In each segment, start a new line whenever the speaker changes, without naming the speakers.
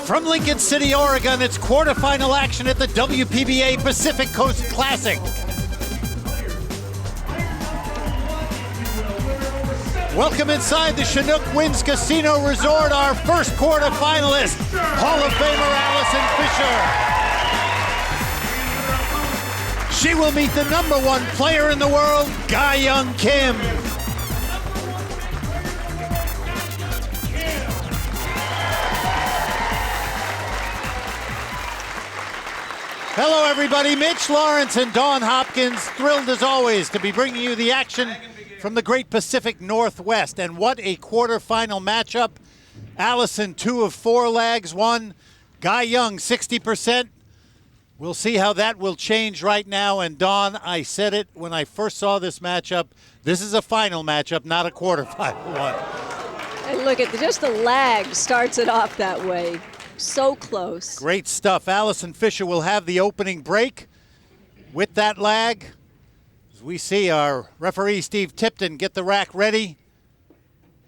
From Lincoln City, Oregon, it's quarterfinal action at the WPBA Pacific Coast Classic. Welcome inside the Chinook Winds Casino Resort, our first quarterfinalist, Hall of Famer Allison Fisher. She will meet the #1 player in the world, Ga-Young Kim. Hello everybody, Mitch Lawrence and Dawn Hopkins, thrilled as always to be bringing you the action from the great Pacific Northwest. And what a quarterfinal matchup. Allison, 2 of 4 legs, won. Ga-Young, 60%. We'll see how that will change right now. And Dawn, I said it when I first saw this matchup, this is a final matchup, not a quarterfinal one.
And look at just the lag starts it off that way. So close.
Great stuff. Allison Fisher will have the opening break with that lag. As we see our referee Steve Tipton get the rack ready.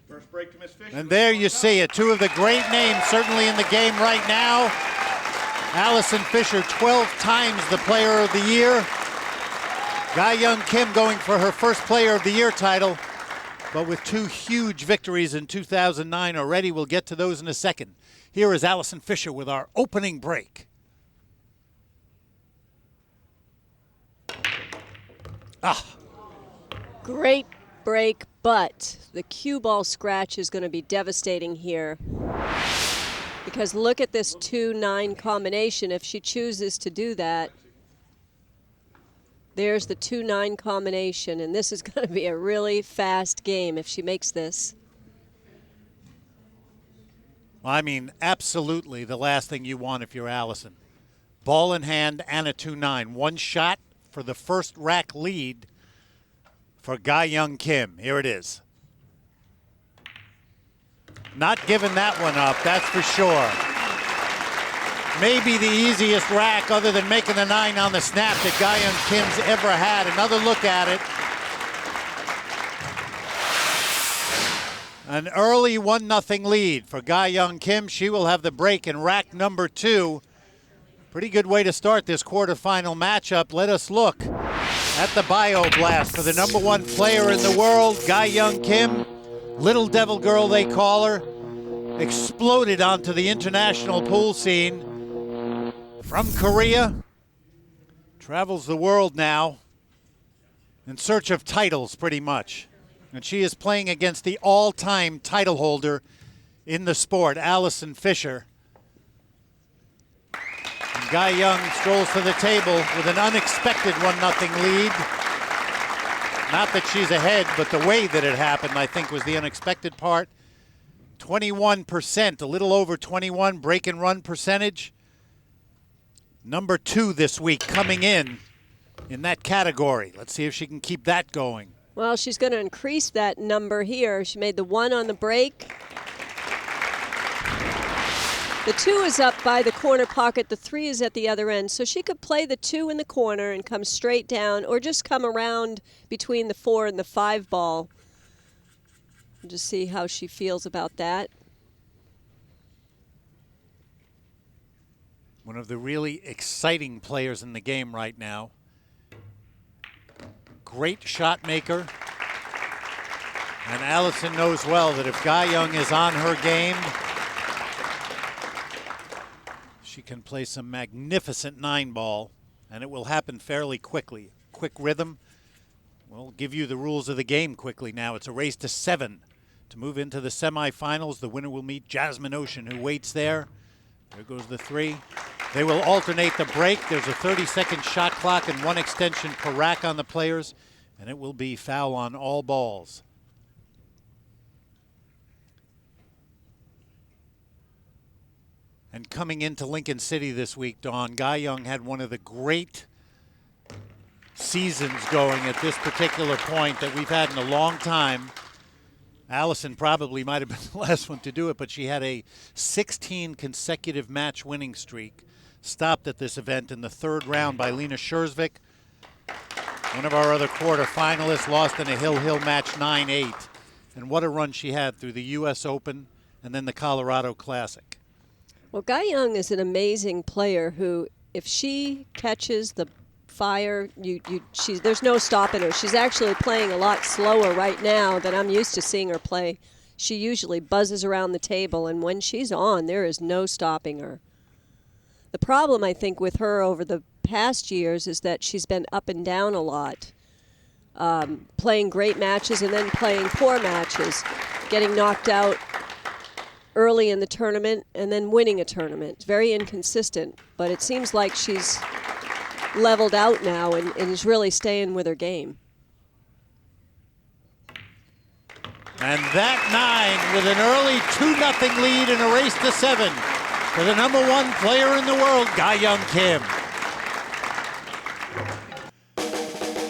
First break to Miss Fisher.
And there you see it. 2 of the great names certainly in the game right now. Allison Fisher, 12 times the player of the year. Ga-Young Kim going for her first player of the year title, but with 2 huge victories in 2009 already. We'll get to those in a second. Here is Allison Fisher with our opening break.
Great break, but the cue ball scratch is going to be devastating here. Because look at this 2-9 combination. If she chooses to do that, there's the 2-9 combination, and this is going to be a really fast game if she makes this.
I mean, absolutely the last thing you want if you're Allison. Ball in hand and a 2-9. 1 shot for the first rack lead for Ga-Young Kim. Here it is. Not giving that one up, that's for sure. Maybe the easiest rack other than making the 9 on the snap that Ga-Young Kim's ever had. Another look at it. An early 1-0 lead for Ga-Young Kim. She will have the break in rack number 2. Pretty good way to start this quarterfinal matchup. Let us look at the bio blast for the #1 player in the world, Ga-Young Kim. Little Devil Girl, they call her. Exploded onto the international pool scene. From Korea. Travels the world now in search of titles, pretty much. And she is playing against the all-time title holder in the sport, Allison Fisher. And Ga-Young strolls to the table with an unexpected 1-0 lead. Not that she's ahead, but the way that it happened, I think, was the unexpected part. 21%, a little over 21 break and run percentage. Number 2 this week coming in that category. Let's see if she can keep that going.
Well, she's going to increase that number here. She made the 1 on the break. The 2 is up by the corner pocket. The 3 is at the other end. So she could play the 2 in the corner and come straight down, or just come around between the 4 and the 5 ball. We'll just see how she feels about that.
One of the really exciting players in the game right now. Great shot maker. And Allison knows well that if Ga-Young is on her game, she can play some magnificent 9-ball, and it will happen fairly quickly. Quick rhythm. We'll give you the rules of the game quickly now. It's a race to 7 to move into the semifinals. The winner will meet Jasmine Ocean, who waits there. There goes the 3. They will alternate the break. There's a 30-second shot clock and 1 extension per rack on the players, and it will be foul on all balls. And coming into Lincoln City this week, Dawn, Ga-Young had one of the great seasons going at this particular point that we've had in a long time. Allison probably might have been the last one to do it, but she had a 16 consecutive match winning streak. Stopped at this event in the 3rd round by Lena Schurzvik. One of our other quarterfinalists, lost in a Hill match 9-8. And what a run she had through the U.S. Open and then the Colorado Classic.
Well, Guy Young is an amazing player who, if she catches the fire, there's no stopping her. She's actually playing a lot slower right now than I'm used to seeing her play. She usually buzzes around the table, and when she's on, there is no stopping her. The problem, I think, with her over the past years is that she's been up and down a lot, playing great matches and then playing poor matches, getting knocked out early in the tournament and then winning a tournament. It's very inconsistent, but it seems like she's leveled out now and is really staying with her game.
And that 9 with an early 2-0 lead in a race to 7 for the #1 player in the world, Guy Young Kim.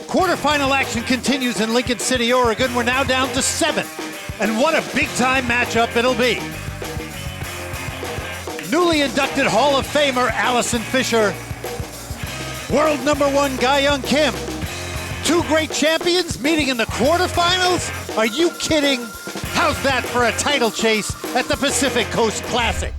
Quarterfinal action continues in Lincoln City, Oregon. We're now down to 7. And what a big-time matchup it'll be. Newly inducted Hall of Famer Allison Fisher, world #1 Guy Young Kim. Two great champions meeting in the quarterfinals? Are you kidding? How's that for a title chase at the Pacific Coast Classic?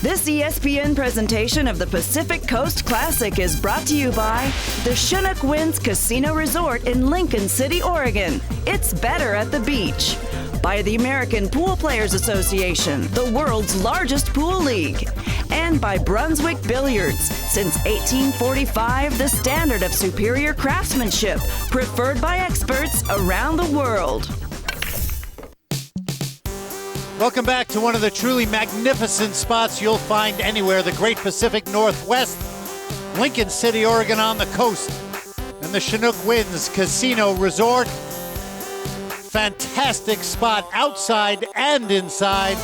This ESPN presentation of the Pacific Coast Classic is brought to you by the Chinook Winds Casino Resort in Lincoln City, Oregon. It's better at the beach. By the American Pool Players Association, the world's largest pool league. And by Brunswick Billiards. Since 1845, the standard of superior craftsmanship, preferred by experts around the world.
Welcome back to one of the truly magnificent spots you'll find anywhere, the Great Pacific Northwest, Lincoln City, Oregon on the coast, and the Chinook Winds Casino Resort. Fantastic spot outside and inside.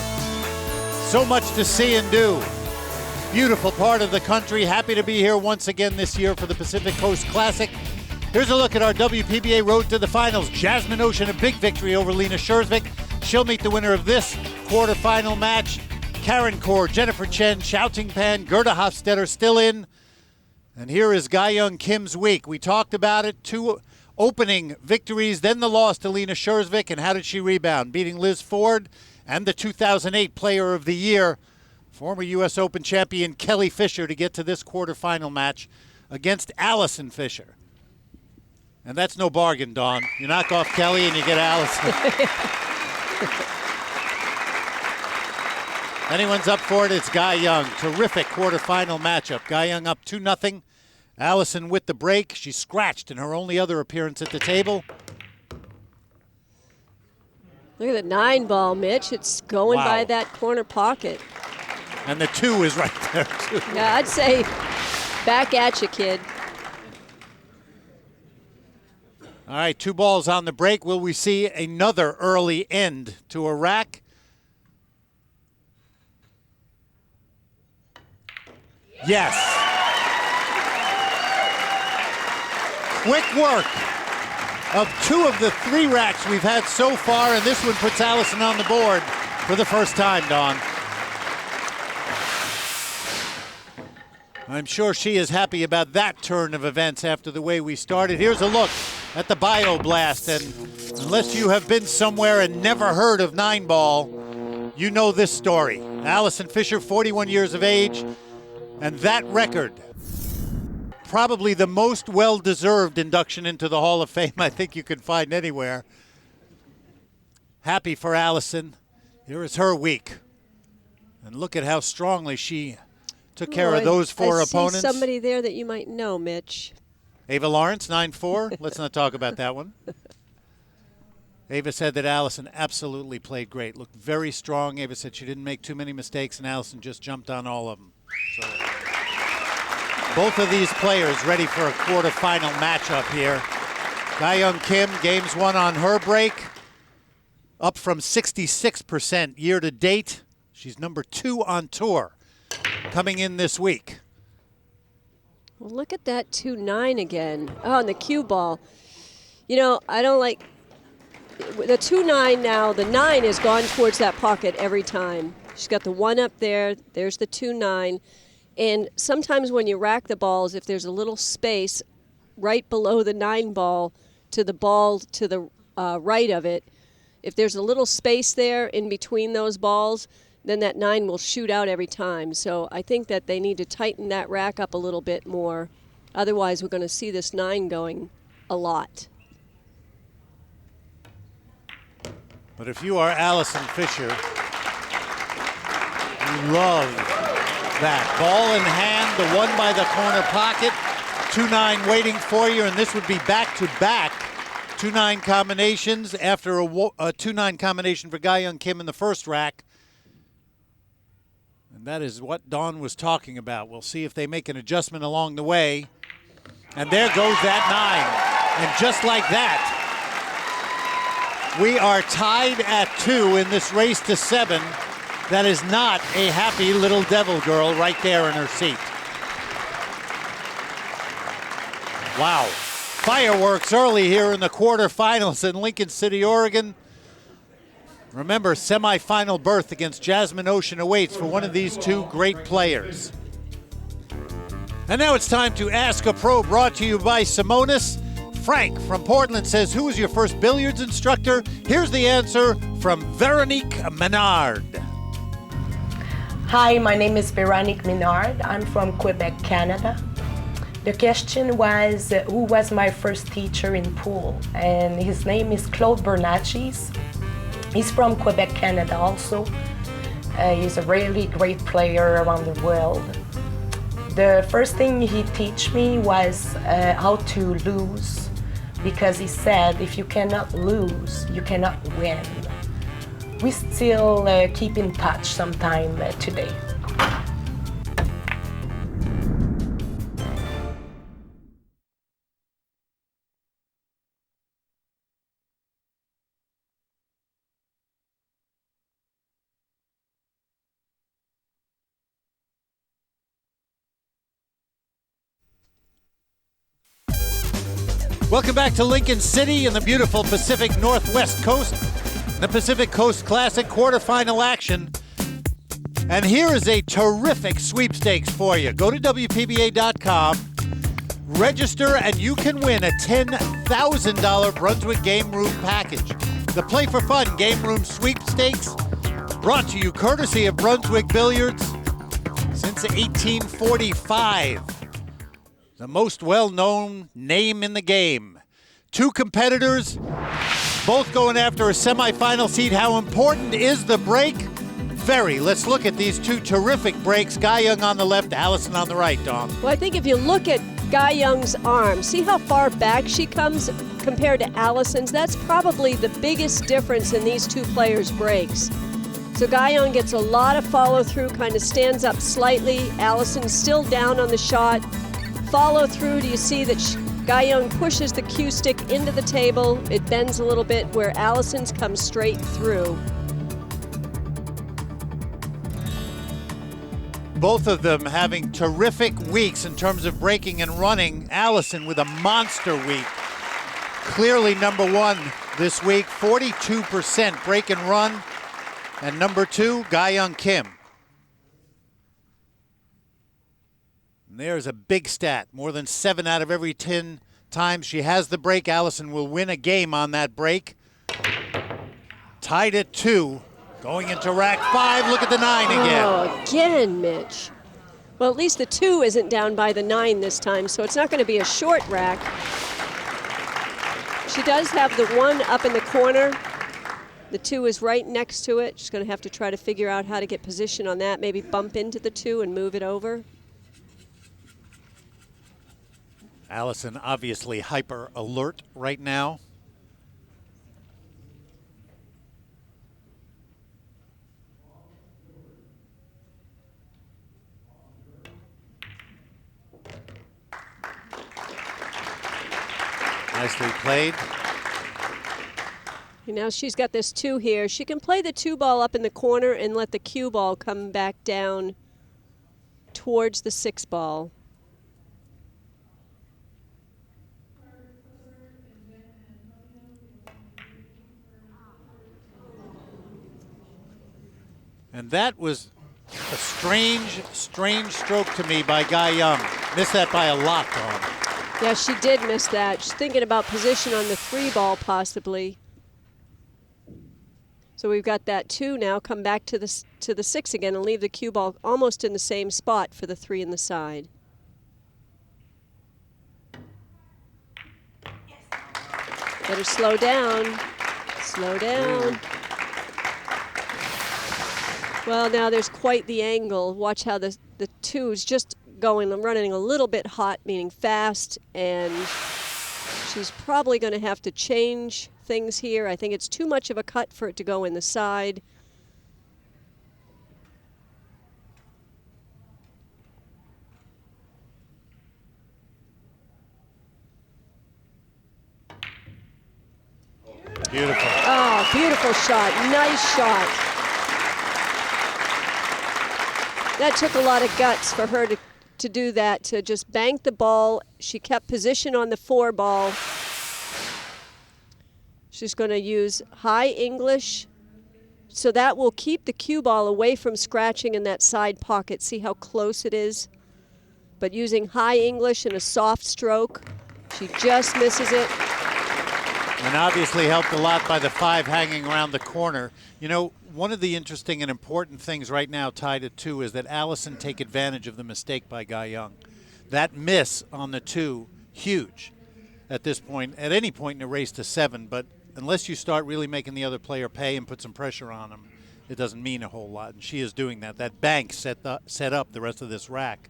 So much to see and do. Beautiful part of the country. Happy to be here once again this year for the Pacific Coast Classic. Here's a look at our WPBA road to the finals. Jasmine Ocean, a big victory over Lena Schursvik. She'll meet the winner of this quarterfinal match. Karen Kaur, Jennifer Chen, Shouting Pan, Gerda Hofstetter still in. And here is Guy Young Kim's week. We talked about it. 2 opening victories, then the loss to Lena Schursvik. And how did she rebound? Beating Liz Ford and the 2008 Player of the Year, former U.S. Open champion Kelly Fisher, to get to this quarterfinal match against Allison Fisher. And that's no bargain, Dawn. You knock off Kelly and you get Allison. Anyone's up for it, it's Guy Young. Terrific quarterfinal matchup. Guy Young up 2-0. Allison with the break. She scratched in her only other appearance at the table.
Look at the 9-ball, Mitch. It's going
Wow.
by that corner pocket.
And the 2 is right there, too.
Yeah, I'd say back at you, kid.
All right, 2 balls on the break. Will we see another early end to a rack? Yes. Quick work of 2 of the 3 racks we've had so far, and this one puts Allison on the board for the first time, Dawn. I'm sure she is happy about that turn of events after the way we started. Here's a look at the Bioblast, and unless you have been somewhere and never heard of 9-ball, you know this story. Allison Fisher, 41 years of age, and that record, probably the most well-deserved induction into the Hall of Fame I think you could find anywhere. Happy for Allison. Here is her week. And look at how strongly she took care of those 4 opponents.
I see somebody there that you might know, Mitch.
Ava Lawrence, 9-4. Let's not talk about that one. Ava said that Allison absolutely played great, looked very strong. Ava said she didn't make too many mistakes, and Allison just jumped on all of them. So, both of these players ready for a quarterfinal matchup here. Guy Young Kim, games 1 on her break. up from 66% year to date. She's number 2 on tour coming in this week.
Well, look at that 2-9 again. Oh, and the cue ball. You know, I don't like the 2-9 now. The 9 has gone towards that pocket every time. She's got the 1 up there. There's the 2-9. And sometimes when you rack the balls, if there's a little space right below the 9 ball to the right of it, if there's a little space there in between those balls, then that 9 will shoot out every time. So I think that they need to tighten that rack up a little bit more. Otherwise, we're going to see this 9 going a lot.
But if you are Allison Fisher, you love that. Ball in hand, the 1 by the corner pocket, 2-9 waiting for you, and this would be back-to-back 2-9 combinations after a 2-9 combination for Ga-Young Kim in the first rack. And that is what Dawn was talking about. We'll see if they make an adjustment along the way. And there goes that 9. And just like that, we are tied at 2 in this race to 7. That is not a happy little devil girl right there in her seat. Wow. Fireworks early here in the quarterfinals in Lincoln City, Oregon. Remember, semifinal berth against Jasmine Ocean awaits for one of these two great players. And now it's time to Ask a Pro, brought to you by Simonis. Frank from Portland says, who was your first billiards instructor? Here's the answer from Veronique Menard.
Hi, my name is Veronique Menard. I'm from Quebec, Canada. The question was, who was my first teacher in pool? And his name is Claude Bernatchis. He's from Quebec, Canada also. He's a really great player around the world. The first thing he taught me was how to lose, because he said, if you cannot lose, you cannot win. We still keep in touch sometime today.
Welcome back to Lincoln City in the beautiful Pacific Northwest Coast, the Pacific Coast Classic quarterfinal action. And here is a terrific sweepstakes for you. Go to WPBA.com, register, and you can win a $10,000 Brunswick Game Room package. The Play for Fun Game Room Sweepstakes, brought to you courtesy of Brunswick Billiards since 1845. The most well-known name in the game. Two competitors, both going after a semifinal seed. How important is the break? Very. Let's look at these two terrific breaks. Ga-Young on the left, Allison on the right, Dawn.
Well, I think if you look at Ga-Young's arm, see how far back she comes compared to Allison's? That's probably the biggest difference in these two players' breaks. So Ga-Young gets a lot of follow-through, kind of stands up slightly. Allison's still down on the shot. Follow through, do you see that Ga-Young pushes the cue stick into the table? It bends a little bit where Allison's comes straight through.
Both of them having terrific weeks in terms of breaking and running. Allison with a monster week. Clearly number 1 this week, 42% break and run. And number 2, Ga-Young Kim. There's a big stat. More than 7 out of every 10 times she has the break, Allison will win a game on that break. Tied at 2. Going into rack 5. Look at the 9 again.
Oh, again, Mitch. Well, at least the 2 isn't down by the 9 this time, so it's not going to be a short rack. She does have the 1 up in the corner. The 2 is right next to it. She's going to have to try to figure out how to get position on that. Maybe bump into the 2 and move it over.
Allison obviously hyper alert right now. Nicely played.
Now she's got this 2 here. She can play the 2 ball up in the corner and let the cue ball come back down towards the 6 ball.
And that was a strange stroke to me by Guy Young. Missed that by a lot, though.
Yeah, she did miss that. She's thinking about position on the 3 ball possibly. So we've got that 2 now. Come back to the 6 again and leave the cue ball almost in the same spot for the 3 in the side. Better slow down. Slow down. Well, now there's quite the angle. Watch how the 2's just running a little bit hot, meaning fast, and she's probably going to have to change things here. I think it's too much of a cut for it to go in the side.
Beautiful.
Oh, beautiful shot. Nice shot. That took a lot of guts for her to do that, to just bank the ball. She kept position on the 4 ball. She's going to use high English, so that will keep the cue ball away from scratching in that side pocket. See how close it is? But using high English and a soft stroke, she just misses it.
And obviously helped a lot by the 5 hanging around the corner. You know, one of the interesting and important things right now tied at 2 is that Allison take advantage of the mistake by Guy Young. That miss on the 2, huge at this point, at any point in a race to 7, but unless you start really making the other player pay and put some pressure on him, it doesn't mean a whole lot, and she is doing that. That bank set up the rest of this rack.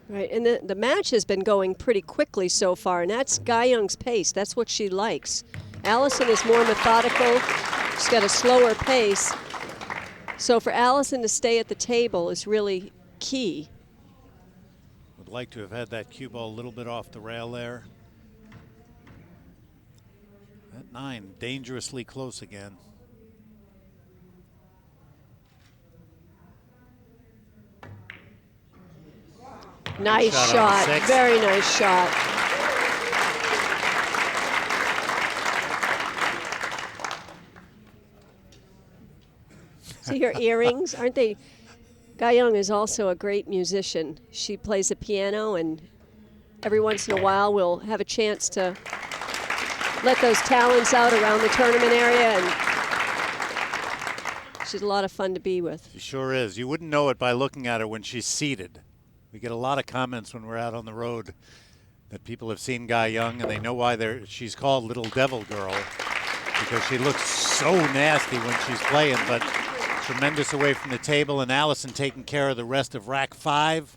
Right, and the match has been going pretty quickly so far, and that's Guy Young's pace. That's what she likes. Allison is more methodical. She's got a slower pace. So for Allison to stay at the table is really key.
Would like to have had that cue ball a little bit off the rail there. That 9, dangerously close again.
Nice
Shot on
shot,
the 6.
very nice shot. See her earrings, aren't they? Guy Young is also a great musician. She plays the piano, and every once in a while we'll have a chance to let those talents out around the tournament area, and she's a lot of fun to be with.
She sure is. You wouldn't know it by looking at her when she's seated. We get a lot of comments when we're out on the road that people have seen Guy Young and they know why she's called Little Devil Girl, because she looks so nasty when she's playing, but tremendous away from the table, and Allison taking care of the rest of rack 5.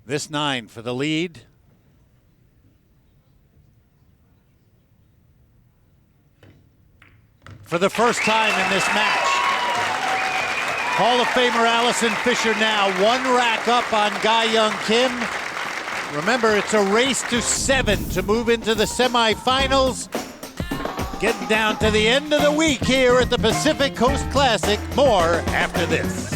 This 9 for the lead. For the first time in this match, Hall of Famer Allison Fisher now 1 rack up on Guy Young Kim. Remember, it's a race to 7 to move into the semifinals. Getting down to the end of the week here at the Pacific Coast Classic. More after this.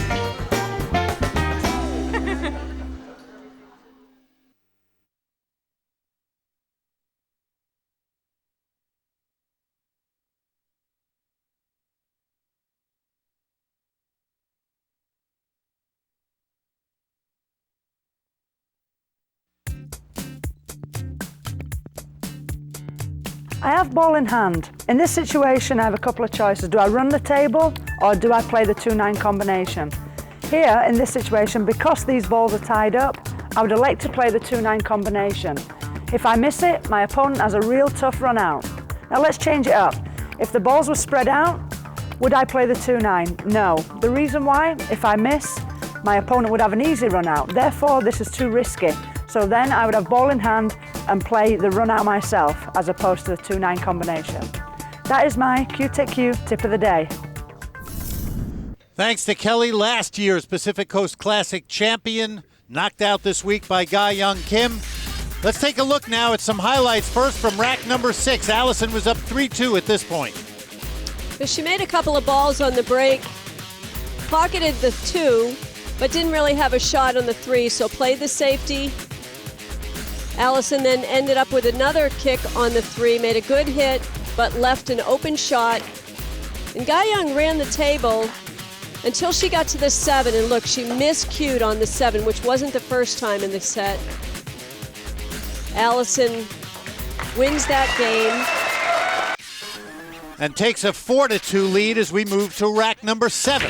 I have ball in hand. In this situation, I have a couple of choices. Do I run the table or do I play the 2-9 combination? Here, in this situation, because these balls are tied up, I would elect to play the 2-9 combination. If I miss it, my opponent has a real tough run out. Now let's change it up. If the balls were spread out, would I play the 2-9? No. The reason why, if I miss, my opponent would have an easy run out. Therefore, this is too risky. So then I would have ball in hand and play the run out myself as opposed to the 2-9 combination. That is my Q-Tech-Q tip of the day.
Thanks to Kelly, last year's Pacific Coast Classic champion, knocked out this week by Guy Young Kim. Let's take a look now at some highlights. First from rack number 6. Allison was up 3-2 at this point.
She made a couple of balls on the break, pocketed the 2, but didn't really have a shot on the 3, so played the safety. Allison then ended up with another kick on the 3, made a good hit, but left an open shot. And Guy Young ran the table until she got to the 7, and look, she miscued on the 7, which wasn't the first time in the set. Allison wins that game.
And takes a 4-2 lead as we move to rack number 7.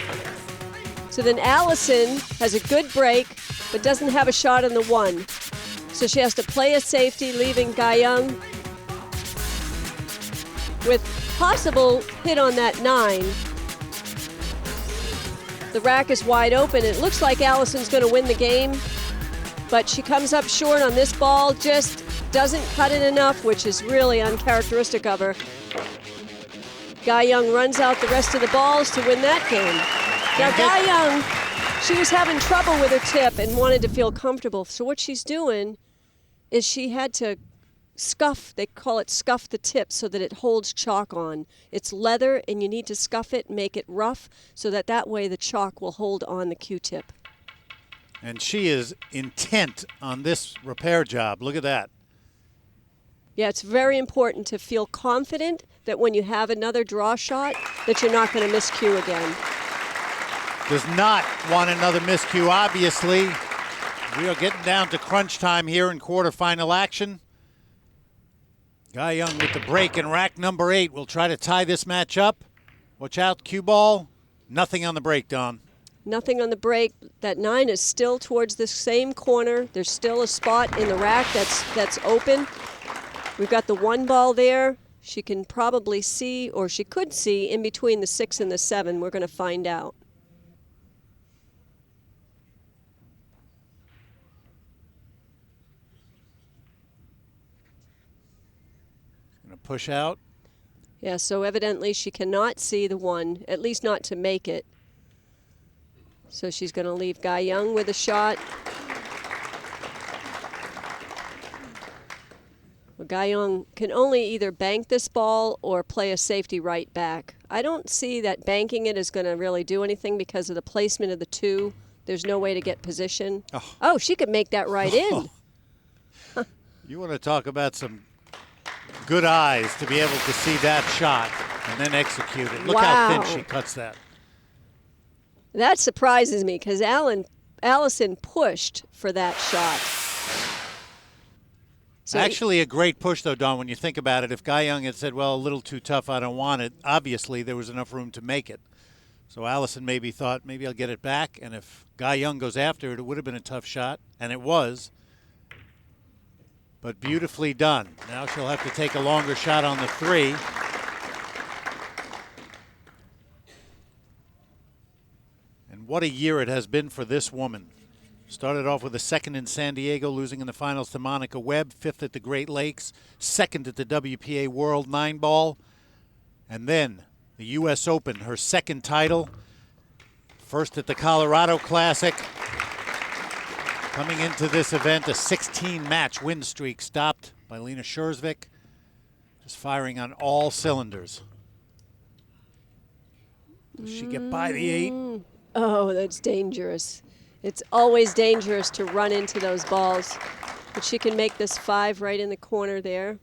So then Allison has a good break, but doesn't have a shot on the 1. So she has to play a safety, leaving Guy Young with possible hit on that 9. The rack is wide open. It looks like Allison's going to win the game, but she comes up short on this ball, just doesn't cut it enough, which is really uncharacteristic of her. Guy Young runs out the rest of the balls to win that game. Now Guy Young, she was having trouble with her tip and wanted to feel comfortable. So what she's doing is she had to scuff, they call it scuff the tip so that it holds chalk on. It's leather and you need to scuff it and make it rough so that that way the chalk will hold on the Q-tip.
And she is intent on this repair job. Look at that.
Yeah, it's very important to feel confident that when you have another draw shot that you're not going to miscue again.
Does not want another miscue, obviously. We are getting down to crunch time here in quarterfinal action. Guy Young with the break in rack number 8 will try to tie this match up. Watch out, cue ball. Nothing on the break, Don.
Nothing on the break. That 9 is still towards the same corner. There's still a spot in the rack that's open. We've got the 1 ball there. She can probably see, or she could see, in between the 6 and the 7. We're going to find out.
Going to push out.
Yeah, so evidently she cannot see the 1, at least not to make it. So she's going to leave Guy Young with a shot. Well, Guy Young can only either bank this ball or play a safety right back. I don't see that banking it is going to really do anything because of the placement of the 2. There's no way to get position. Oh, she could make that right in.
You want to talk about some good eyes to be able to see that shot and then execute it. Look how thin she cuts that.
That surprises me because Allison pushed for that shot. So
actually a great push, though, Don, when you think about it. If Guy Young had said, well, a little too tough, I don't want it, obviously there was enough room to make it. So Allison maybe thought, maybe I'll get it back, and if Guy Young goes after it, it would have been a tough shot, and it was. But beautifully done. Now she'll have to take a longer shot on the 3. And what a year it has been for this woman. Started off with a 2nd in San Diego, losing in the finals to Monica Webb, 5th at the Great Lakes, 2nd at the WPA World 9-ball, and then the U.S. Open, her 2nd title, 1st at the Colorado Classic. Coming into this event, a 16-match win streak stopped by Lena Schurzvik, just firing on all cylinders. Does she get by the 8?
Oh, that's dangerous. It's always dangerous to run into those balls. But she can make this 5 right in the corner there.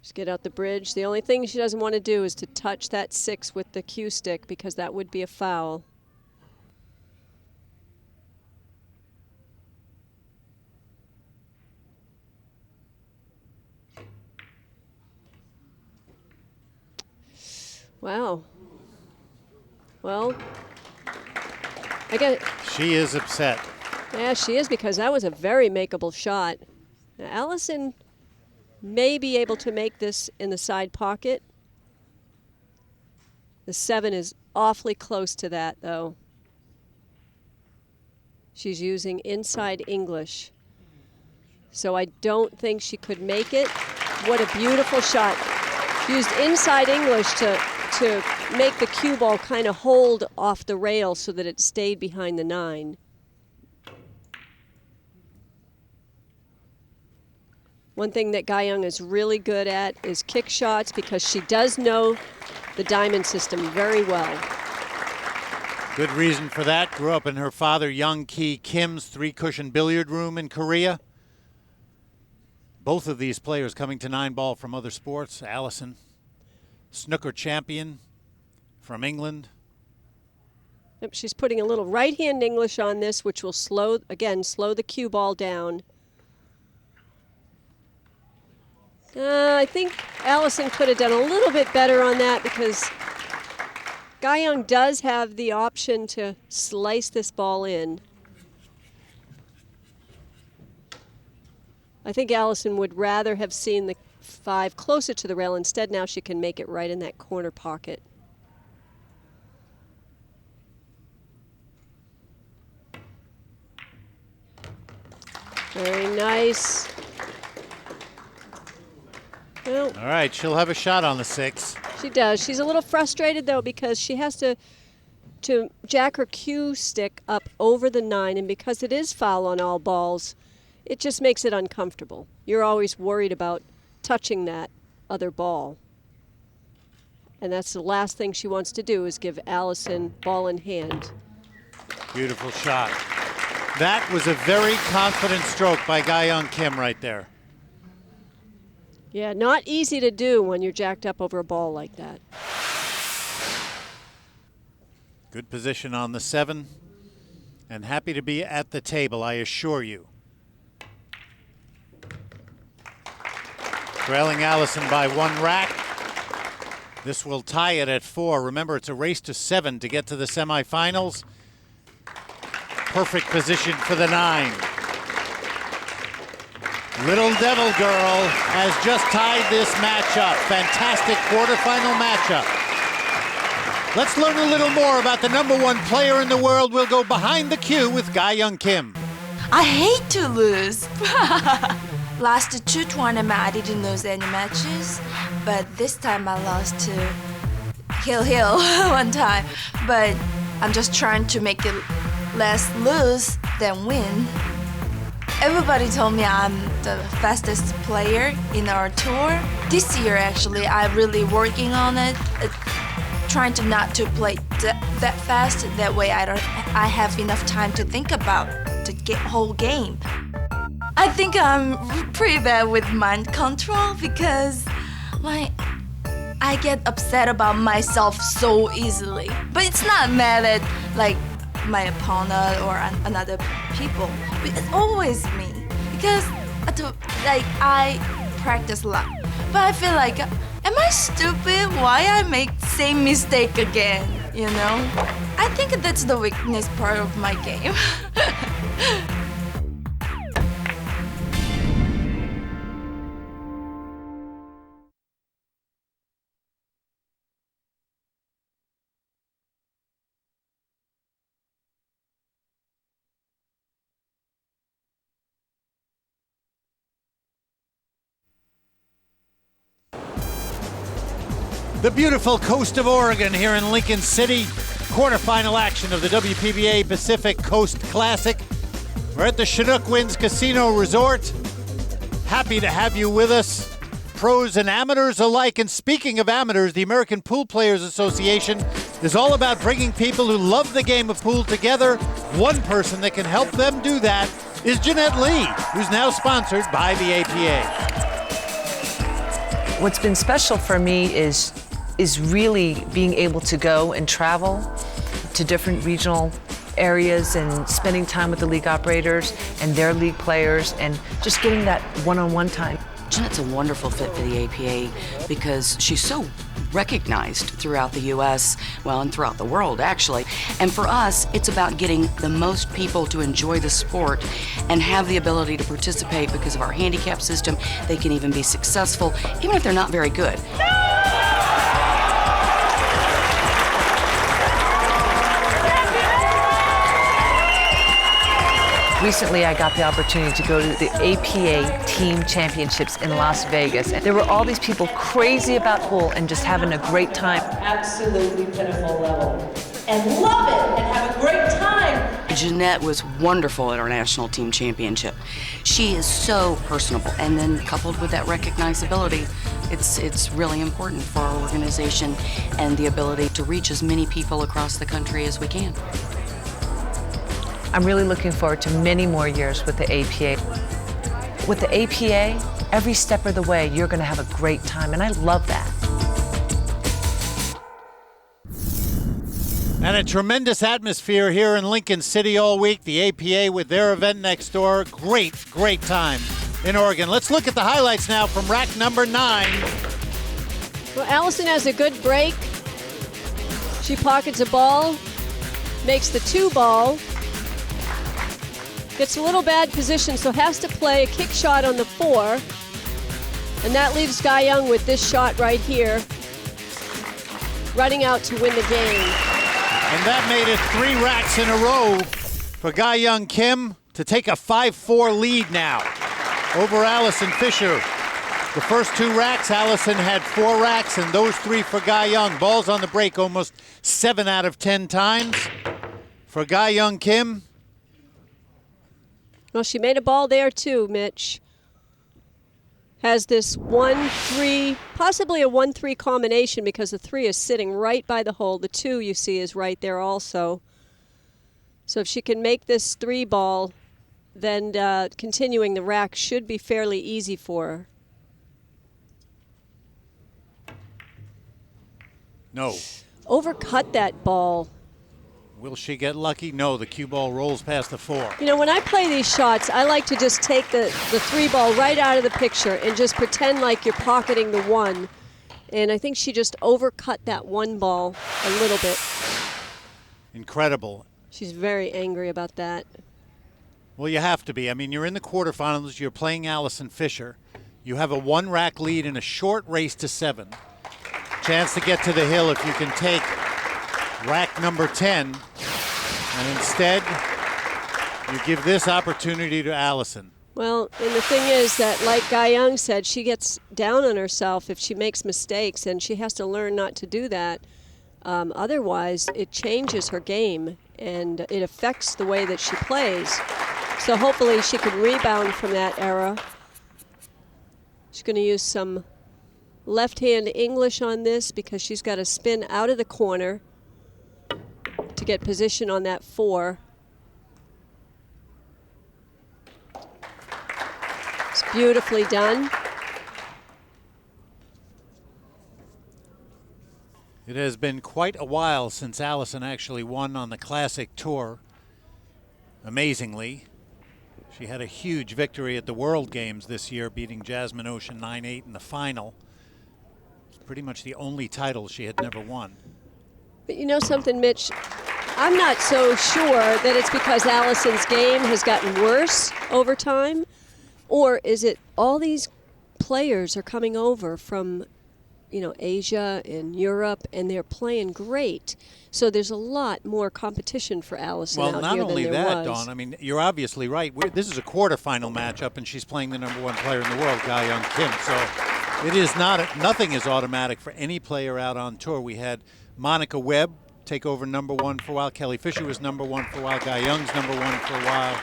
Just get out the bridge. The only thing she doesn't want to do is to touch that 6 with the cue stick because that would be a foul. Wow. Well, I guess
she is upset.
Yeah, she is, because that was a very makeable shot. Now, Allison may be able to make this in the side pocket. The 7 is awfully close to that, though. She's using inside English. So I don't think she could make it. What a beautiful shot. Used inside English to to make the cue ball kind of hold off the rail so that it stayed behind the 9. One thing that Ga-young is really good at is kick shots because she does know the diamond system very well.
Good reason for that. Grew up in her father, Young Ki Kim's 3-cushion billiard room in Korea. Both of these players coming to 9-ball from other sports. Allison, snooker champion from England.
Yep, she's putting a little right-hand English on this, which will slow the cue ball down. I think Allison could have done a little bit better on that because Ga-young does have the option to slice this ball in. I think Allison would rather have seen the 5 closer to the rail. Instead, now she can make it right in that corner pocket. Very nice. Well,
All right, she'll have a shot on the 6.
she does. She's a little frustrated, though, because she has to jack her cue stick up over the 9, and because it is foul on all balls, it just makes it uncomfortable. You're always worried about touching that other ball. And that's the last thing she wants to do is give Allison ball in hand.
Beautiful shot. That was a very confident stroke by Ga-young Kim right there.
Yeah, not easy to do when you're jacked up over a ball like that.
Good position on the 7. And happy to be at the table, I assure you. Trailing Allison by 1 rack. This will tie it at 4. Remember, it's a race to 7 to get to the semifinals. Perfect position for the 9. Little Devil Girl has just tied this matchup. Fantastic quarterfinal matchup. Let's learn a little more about the #1 player in the world. We'll go behind the cue with Ga-young Kim.
I hate to lose. Last 2 tournaments, I didn't lose any matches, but this time I lost to Hill one time. But I'm just trying to make it less lose than win. Everybody told me I'm the fastest player in our tour. This year, actually, I'm really working on it, trying to not to play that fast. That way, I have enough time to think about the whole game. I think I'm pretty bad with mind control because I get upset about myself so easily. But it's not mad at like my opponent or another people. It's always me because I practice a lot. But I feel like, am I stupid? Why I make same mistake again? You know? I think that's the weakness part of my game.
The beautiful coast of Oregon here in Lincoln City. Quarterfinal action of the WPBA Pacific Coast Classic. We're at the Chinook Winds Casino Resort. Happy to have you with us, pros and amateurs alike. And speaking of amateurs, the American Pool Players Association is all about bringing people who love the game of pool together. One person that can help them do that is Jeanette Lee, who's now sponsored by the APA.
What's been special for me is really being able to go and travel to different regional areas and spending time with the league operators and their league players and just getting that one-on-one time.
Jeanette's a wonderful fit for the APA because she's so recognized throughout the U.S., well, and throughout the world, actually. And for us, it's about getting the most people to enjoy the sport and have the ability to participate because of our handicap system. They can even be successful, even if they're not very good.
Recently, I got the opportunity to go to the APA Team Championships in Las Vegas. And there were all these people crazy about pool and just having a great time.
Absolutely pitiful level. And love it and have a great time.
Jeanette was wonderful at our national team championship. She is so personable, and then coupled with that recognizability, it's really important for our organization and the ability to reach as many people across the country as we can.
I'm really looking forward to many more years with the APA. With the APA, every step of the way, you're going to have a great time, and I love that.
And a tremendous atmosphere here in Lincoln City all week. The APA with their event next door. Great time in Oregon. Let's look at the highlights now from rack number 9.
Well, Allison has a good break. She pockets a ball, makes the 2 ball, gets a little bad position, so has to play a kick shot on the 4. And that leaves Guy Young with this shot right here, running out to win the game.
And that made it 3 racks in a row for Guy Young Kim to take a 5-4 lead now over Allison Fisher. The first 2 racks, Allison had 4 racks, and those 3 for Guy Young. Balls on the break almost 7 out of 10 times for Guy Young Kim.
Well, she made a ball there too, Mitch. Has this 1-3, possibly a 1-3 combination because the 3 is sitting right by the hole. The 2 you see is right there also. So if she can make this 3 ball, then continuing the rack should be fairly easy for her.
No.
Overcut that ball.
Will she get lucky? No, the cue ball rolls past the 4.
You know, when I play these shots, I like to just take the 3 ball right out of the picture and just pretend like you're pocketing the 1. And I think she just overcut that 1 ball a little bit.
Incredible.
She's very angry about that.
Well, you have to be. I mean, you're in the quarterfinals. You're playing Allison Fisher. You have a 1-rack lead in a short race to 7. Chance to get to the hill if you can take rack number 10. And instead, you give this opportunity to Allison.
Well, and the thing is that, like Guy Young said, she gets down on herself if she makes mistakes, and she has to learn not to do that. Otherwise, it changes her game, and it affects the way that she plays. So hopefully she can rebound from that error. She's going to use some left-hand English on this because she's got to spin out of the corner to get position on that 4. It's beautifully done.
It has been quite a while since Allison actually won on the Classic Tour. Amazingly, she had a huge victory at the World Games this year, beating Jasmine Ocean 9-8 in the final. It's pretty much the only title she had never won.
But you know something, Mitch? I'm not so sure that it's because Allison's game has gotten worse over time, or is it all these players are coming over from, you know, Asia and Europe, and they're playing great. So there's a lot more competition for Allison out here than there was.
Well, not only that, Dawn, I mean, you're obviously right. This is a quarterfinal matchup, and she's playing the #1 player in the world, Guy Young Kim. So it is nothing is automatic for any player out on tour. We had Monica Webb take over #1 for a while. Kelly Fisher was #1 for a while. Guy Young's #1 for a while.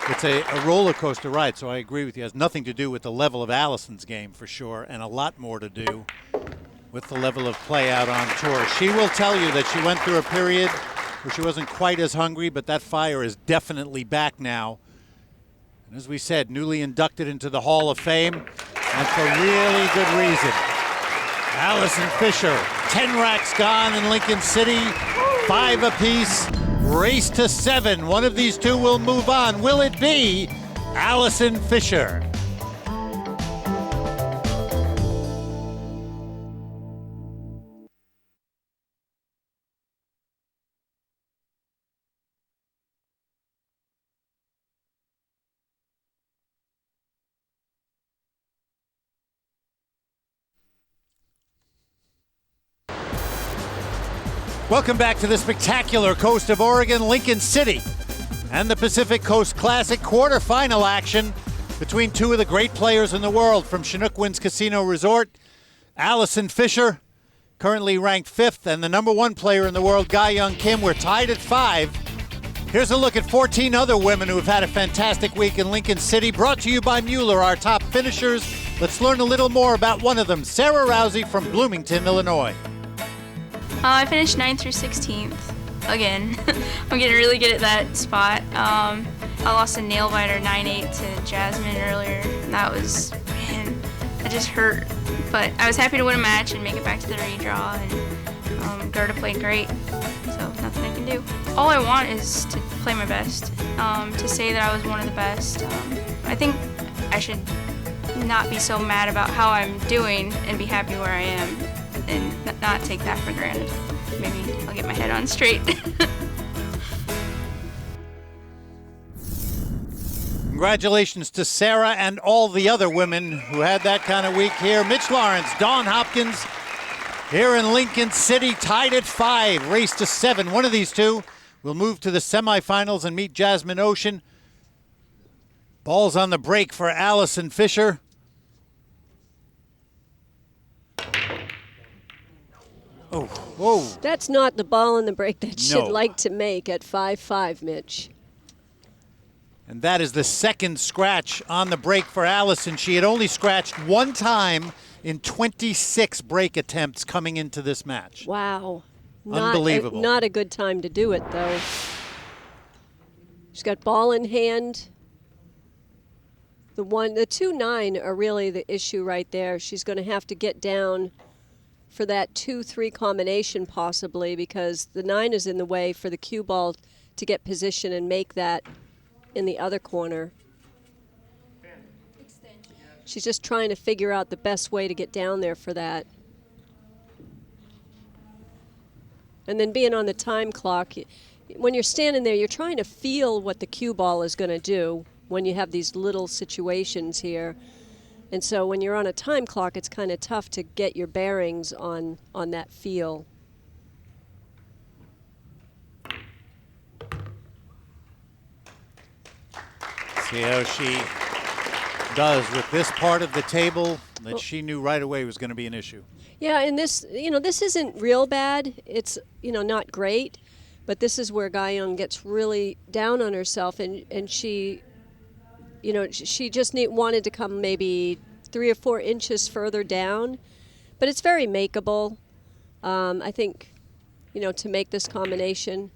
It's a roller coaster ride, so I agree with you. It has nothing to do with the level of Allison's game for sure, and a lot more to do with the level of play out on tour. She will tell you that she went through a period where she wasn't quite as hungry, but that fire is definitely back now. And as we said, newly inducted into the Hall of Fame, and for really good reason. Allison Fisher, 10 racks gone in Lincoln City, 5 apiece, race to 7. One of these 2 will move on. Will it be Allison Fisher? Welcome back to the spectacular coast of Oregon, Lincoln City. And the Pacific Coast Classic quarterfinal action between two of the great players in the world from Chinook Winds Casino Resort. Allison Fisher, currently ranked 5th, and the #1 player in the world, Ga-Young Kim. We're tied at 5. Here's a look at 14 other women who have had a fantastic week in Lincoln City, brought to you by Mueller, our top finishers. Let's learn a little more about one of them, Sarah Rousey from Bloomington, Illinois.
I finished 9th through 16th. Again, I'm getting really good at that spot. I lost a nail biter 9-8 to Jasmine earlier. That was, man, that just hurt. But I was happy to win a match and make it back to the redraw. And Gerda played great, so nothing I can do. All I want is to play my best, to say that I was one of the best. I think I should not be so mad about how I'm doing and be happy where I am and not take that for granted. Maybe I'll get my head on straight.
Congratulations to Sarah and all the other women who had that kind of week here. Mitch Lawrence, Dawn Hopkins here in Lincoln City, tied at 5, race to 7. One of these two will move to the semifinals and meet Jasmine Ocean. Ball's on the break for Allison Fisher. Oh, whoa.
That's not the ball in the break that she'd
No.
like to make at 5-5, Mitch.
And that is the second scratch on the break for Allison. She had only scratched one time in 26 break attempts coming into this match.
Wow.
Unbelievable.
Not a good time to do it, though. She's got ball in hand. The 2-9 are really the issue right there. She's going to have to get down for that 2-3 combination possibly, because the 9 is in the way for the cue ball to get position and make that in the other corner. She's just trying to figure out the best way to get down there for that. And then being on the time clock, when you're standing there, you're trying to feel what the cue ball is going to do when you have these little situations here. And so when you're on a time clock, it's kind of tough to get your bearings on that feel.
See how she does with this part of the table that she knew right away was going to be an issue.
Yeah, and this, this isn't real bad. It's, not great, but this is where Ga-Young gets really down on herself, and she, she just wanted to come maybe 3 or 4 inches further down, but it's very makeable. I think, to make this combination.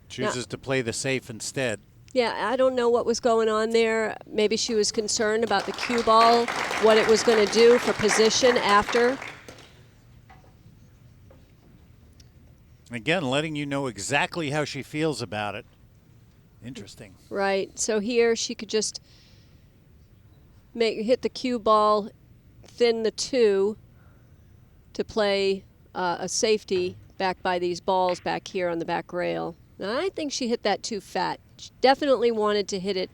Chooses to play the safe instead.
Yeah, I don't know what was going on there. Maybe she was concerned about the cue ball, what it was going to do for position after.
Again, letting you know exactly how she feels about it. Interesting.
Right. So here she could just hit the cue ball, thin the 2 to play a safety back by these balls back here on the back rail. Now, I think she hit that too fat. She definitely wanted to hit it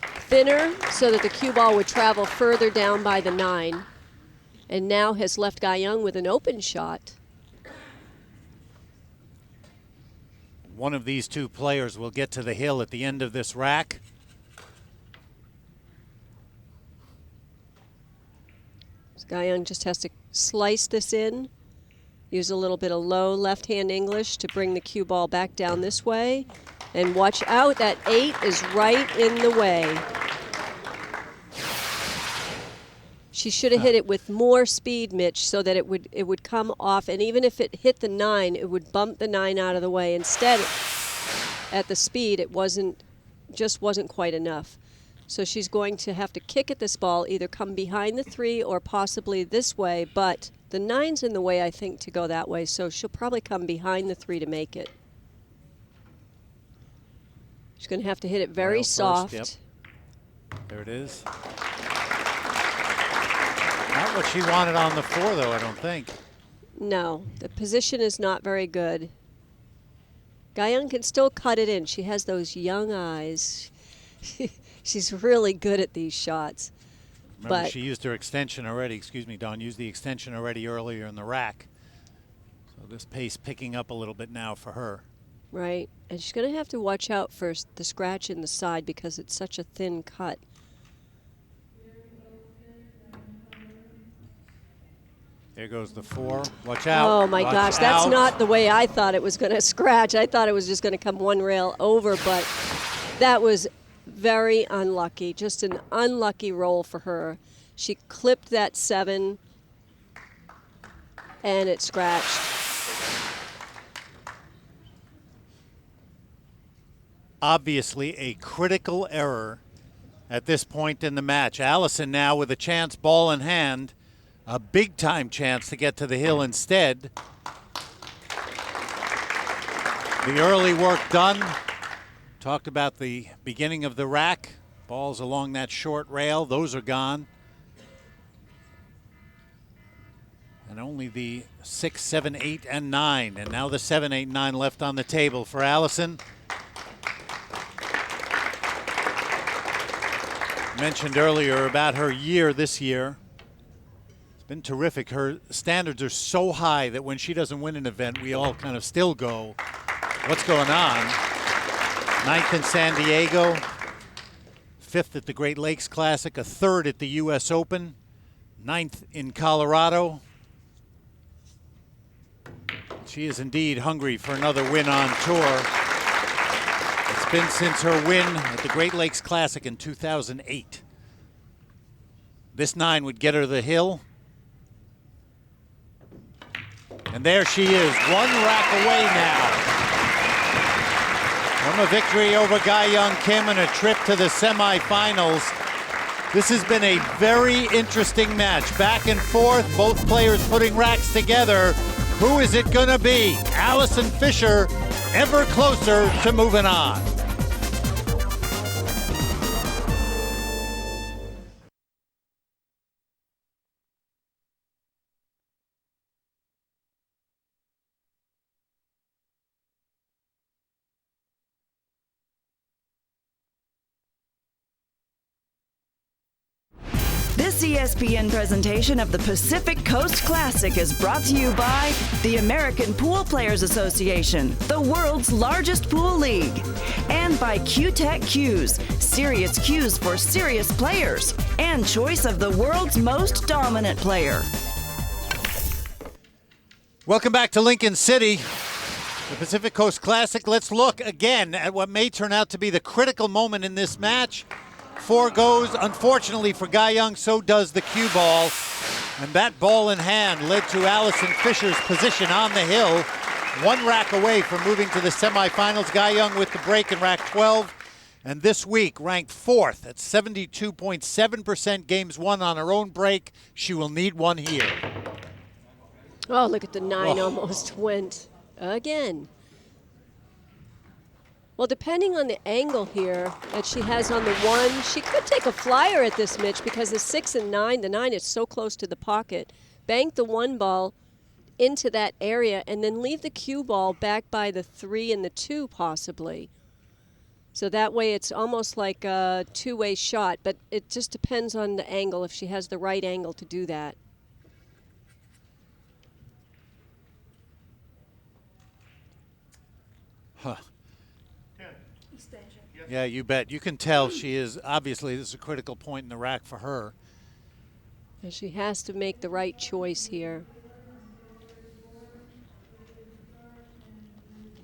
thinner so that the cue ball would travel further down by the 9, and now has left Ga-Young with an open shot.
One of these two players will get to the hill at the end of this rack.
So Ga-Young just has to slice this in, use a little bit of low left-hand English to bring the cue ball back down this way. And watch out, that 8 is right in the way. She should have hit it with more speed, Mitch, so that it would come off, and even if it hit the 9, it would bump the 9 out of the way. Instead, at the speed, it just wasn't quite enough. So she's going to have to kick at this ball, either come behind the 3 or possibly this way, but the 9's in the way, I think, to go that way, so she'll probably come behind the 3 to make it. She's going to have to hit it very soft.
Yep. There it is. Not what she wanted on the 4, though, I don't think.
No, the position is not very good. Ga-Young can still cut it in. She has those young eyes. She's really good at these shots.
Remember, she used her extension already. Excuse me, Dawn, used the extension already earlier in the rack. So this pace picking up a little bit now for her.
Right. And she's going to have to watch out for the scratch in the side because it's such a thin cut.
There goes the 4. Watch out.
Oh my
Watch
gosh, that's
out.
not the way I thought it was going to scratch. I thought it was just going to come one rail over, but that was very unlucky. Just an unlucky roll for her. She clipped that 7 and it scratched.
Obviously a critical error at this point in the match. Allison now with a chance, ball in hand. A big-time chance to get to the hill instead. The early work done. Talked about the beginning of the rack. Balls along that short rail. Those are gone. And only the 6, 7, 8, and 9. And now the 7, 8, 9 left on the table for Allison. Mentioned earlier about her year this year. Been terrific. Her standards are so high that when she doesn't win an event, we all kind of still go, what's going on? 9th in San Diego, 5th at the Great Lakes Classic, a 3rd at the U.S. Open, 9th in Colorado. She is indeed hungry for another win on tour. It's been since her win at the Great Lakes Classic in 2008. This 9 would get her the hill. And there she is, 1 rack away now from a victory over Ga-Young Kim and a trip to the semifinals. This has been a very interesting match. Back and forth, both players putting racks together. Who is it gonna be? Allison Fisher, ever closer to moving on.
This ESPN presentation of the Pacific Coast Classic is brought to you by the American Pool Players Association, the world's largest pool league, and by Q-Tech Cues, serious cues for serious players, and choice of the world's most dominant player.
Welcome back to Lincoln City, the Pacific Coast Classic. Let's look again at what may turn out to be the critical moment in this match. 4 goes, unfortunately for Ga-Young, so does the cue ball. And that ball in hand led to Allison Fisher's position on the hill. 1 rack away from moving to the semifinals. Ga-Young with the break in rack 12. And this week, ranked 4th at 72.7% games won on her own break. She will need one here.
Oh, look at the 9 almost went again. Well, depending on the angle here that she has on the 1, she could take a flyer at this, Mitch, because the 6 and 9, the 9 is so close to the pocket. Bank the 1 ball into that area and then leave the cue ball back by the 3 and the 2 possibly. So that way it's almost like a 2-way shot, but it just depends on the angle, if she has the right angle to do that.
Huh. Yeah, you bet. You can tell she is, obviously, this is a critical point in the rack for her.
And she has to make the right choice here.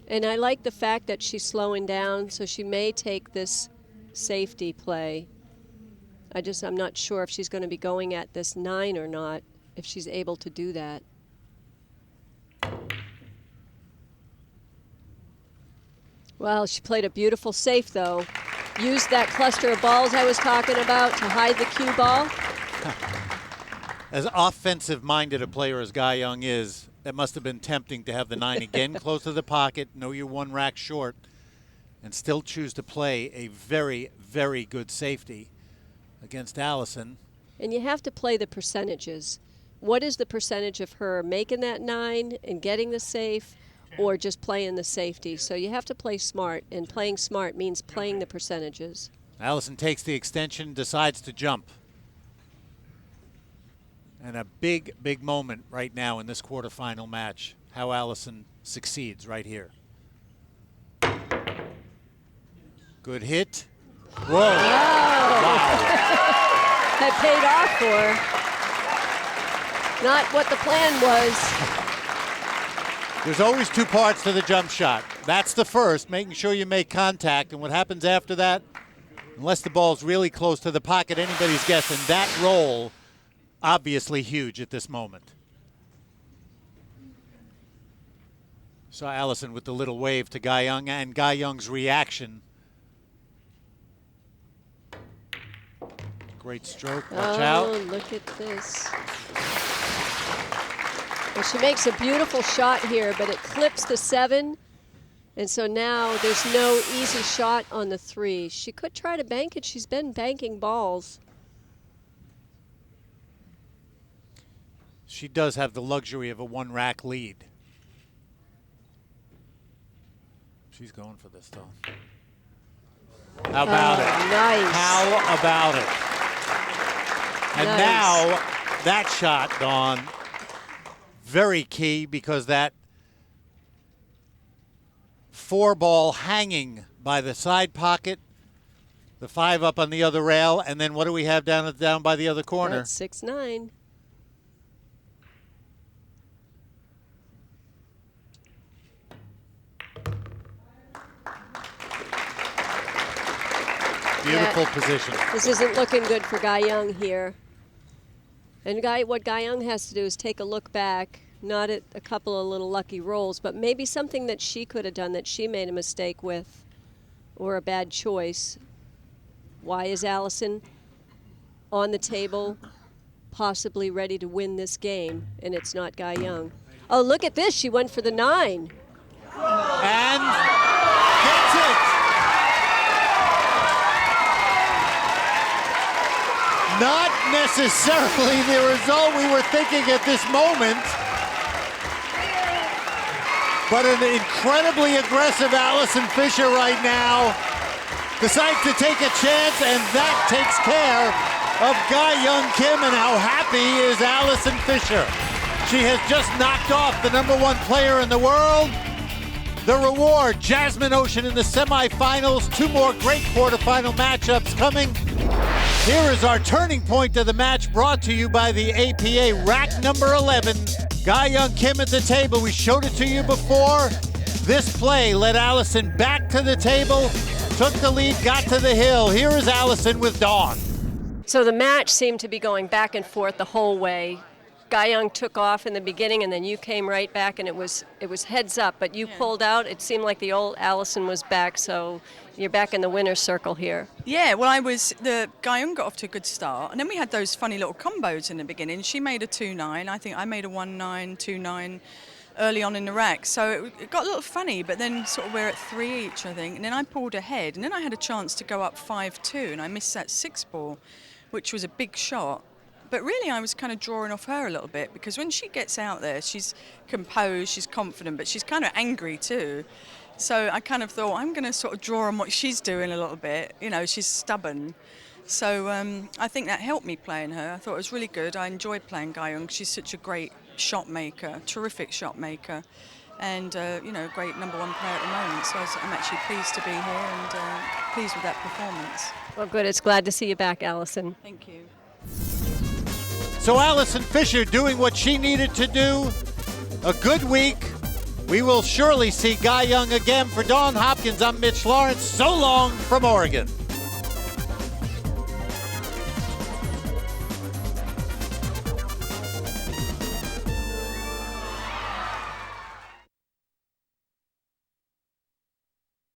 And I like the fact that she's slowing down, so she may take this safety play. I'm not sure if she's going to be going at this 9 or not, if she's able to do that. Well, she played a beautiful safe, though. Used that cluster of balls I was talking about to hide the cue ball.
As offensive-minded a player as Ga-Young is, that must have been tempting to have the 9 again close to the pocket, know you're 1 rack short, and still choose to play a very, very good safety against Allison.
And you have to play the percentages. What is the percentage of her making that 9 and getting the safe, or just playing the safety? So you have to play smart, and playing smart means playing the percentages.
Allison takes the extension, decides to jump. And a big, big moment right now in this quarterfinal match, how Allison succeeds right here. Good hit. Whoa.
Wow. That paid off for her. Not what the plan was.
There's always two parts to the jump shot. That's the first, making sure you make contact. And what happens after that, unless the ball's really close to the pocket, anybody's guess. And that roll, obviously huge at this moment. Saw Allison with the little wave to Guy Young, and Guy Young's reaction. Great stroke. Watch out.
Oh, look at this. Well, she makes a beautiful shot here, but it clips the 7. And so now there's no easy shot on the 3. She could try to bank it. She's been banking balls.
She does have the luxury of a 1-rack lead. She's going for this, though. How about it?
Nice.
How about it? And
Nice.
now that shot, Dawn, very key, because that 4-ball hanging by the side pocket, the 5 up on the other rail, and then what do we have down by the other corner?
That's 6-9.
Beautiful position.
This isn't looking good for Guy Young here. And what Guy Young has to do is take a look back, not at a couple of little lucky rolls, but maybe something that she could have done that she made a mistake with, or a bad choice. Why is Allison on the table, possibly ready to win this game, and it's not Guy Young? Oh, look at this. She went for the 9.
And gets it. Not necessarily the result we were thinking at this moment, but an incredibly aggressive Allison Fisher right now decides to take a chance, and that takes care of Guy Young Kim. And how happy is Allison Fisher? She has just knocked off the #1 player in the world. The reward, Jasmine Ocean in the semifinals. 2 more great quarterfinal matchups coming. Here is our turning point of the match, brought to you by the APA, rack number 11. Guy Young Kim at the table. We showed it to you before. This play led Allison back to the table, took the lead, got to the hill. Here is Allison with Dawn.
So the match seemed to be going back and forth the whole way. Guy Young took off in the beginning, and then you came right back, and it was heads up. But you pulled out. It seemed like the old Allison was back, so you're back in the winner's circle here.
Yeah, well, the Guy Young got off to a good start, and then we had those funny little combos in the beginning. She made a 2-9. I think I made a 1-9, 2-9 early on in the rack. So it got a little funny, but then sort of we're at 3 each, I think. And then I pulled ahead, and then I had a chance to go up 5-2, and I missed that 6-ball, which was a big shot. But really, I was kind of drawing off her a little bit, because when she gets out there, she's composed, she's confident, but she's kind of angry too. So I kind of thought, I'm going to sort of draw on what she's doing a little bit. You know, she's stubborn. So I think that helped me playing her. I thought it was really good. I enjoyed playing Guy Young. She's such a great shot maker, terrific shot maker, and, you know, great #1 player at the moment. So I'm actually pleased to be here and pleased with that performance.
Well, good. It's glad to see you back, Allison.
Thank you.
So Allison Fisher doing what she needed to do. A good week. We will surely see Guy Young again. For Dawn Hopkins, I'm Mitch Lawrence. So long from Oregon.